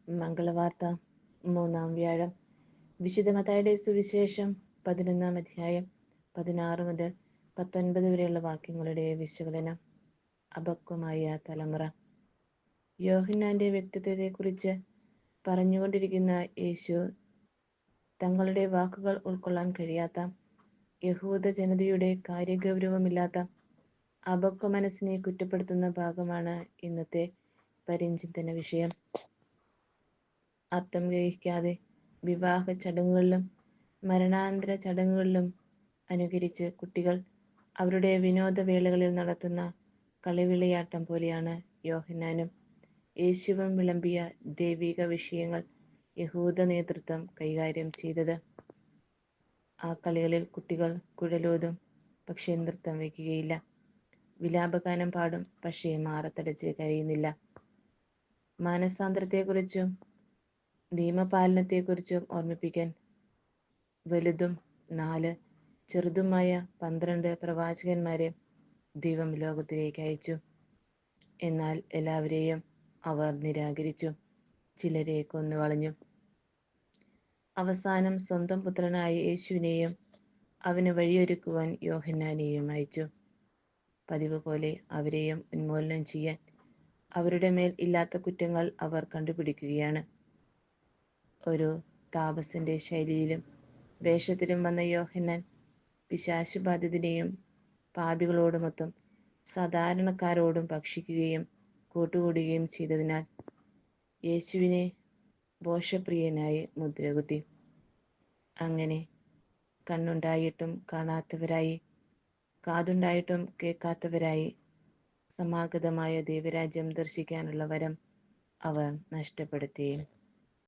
മംഗളവാർത്ത 3-ാം വ്യാഴം. വിശുദ്ധ മത്തായിയുടെ സുവിശേഷം 11-ാം അധ്യായം 16 മുതൽ 19 വരെയുള്ള വാക്യങ്ങളുടെ വിശകലനം. അപക്വമായ തലമുറ. യോഹന്നാന്റെ വ്യക്തിത്വത്തെക്കുറിച്ച് പറഞ്ഞുകൊണ്ടിരിക്കുന്ന യേശു തങ്ങളുടെ വാക്കുകൾ ഉൾക്കൊള്ളാൻ കഴിയാത്ത യഹൂദ ജനതയുടെ കാര്യഗൗരവമില്ലാത്ത അപക്വ മനസ്സിനെ കുറ്റപ്പെടുത്തുന്ന ഭാഗമാണ് ഇന്നത്തെ പരിചിന്തന വിഷയം. അർത്ഥം ഗ്രഹിക്കാതെ വിവാഹ ചടങ്ങുകളിലും മരണാനന്തര ചടങ്ങുകളിലും അനുകരിച്ച് കുട്ടികൾ അവരുടെ വിനോദവേളകളിൽ നടത്തുന്ന കളിവിളയാട്ടം പോലെയാണ് യോഹന്നാനും യേശുവും വിളമ്പിയ ദൈവിക വിഷയങ്ങൾ യഹൂദ നേതൃത്വം കൈകാര്യം ചെയ്തത്. ആ കളികളിൽ കുട്ടികൾ കുഴലൂതും, പക്ഷേ നൃത്തം വയ്ക്കുകയില്ല. വിലാപഗാനം പാടും, പക്ഷേ മാറത്തടച്ച് കരയുന്നില്ല. മാനസാന്തരത്തെക്കുറിച്ചും നിയമപാലനത്തെക്കുറിച്ചും ഓർമ്മിപ്പിക്കാൻ വലുതും 4 ചെറുതുമായ 12 പ്രവാചകന്മാരെ ദൈവം ലോകത്തിലേക്ക് അയച്ചു. എന്നാൽ എല്ലാവരെയും അവർ നിരാകരിച്ചു, ചിലരെ കൊന്നുകളഞ്ഞു. അവസാനം സ്വന്തം പുത്രനായ യേശുവിനെയും അവന് വഴിയൊരുക്കുവാൻ യോഹന്നാനെയും അയച്ചു. പതിവ് പോലെ അവരെയും ഉന്മൂലനം ചെയ്യാൻ അവരുടെ മേൽ ഇല്ലാത്ത കുറ്റങ്ങൾ അവർ കണ്ടുപിടിക്കുകയാണ്. ഒരു താപസന്റെ ശൈലിയിലും വേഷത്തിലും വന്ന യോഹന്നാൻ പിശാചുബാധിതനെയും പാപികളോടുമൊത്തും സാധാരണക്കാരോടും ഭക്ഷിക്കുകയും കൂട്ടുകൂടുകയും ചെയ്തതിനാൽ യേശുവിനെ ദോഷപ്രിയനായി മുദ്രകുത്തി. അങ്ങനെ കണ്ണുണ്ടായിട്ടും കാണാത്തവരായി, കാതുണ്ടായിട്ടും കേൾക്കാത്തവരായി സമാഗതമായ ദൈവരാജ്യം ദർശിക്കാനുള്ള വരം അവർ നഷ്ടപ്പെടുത്തി.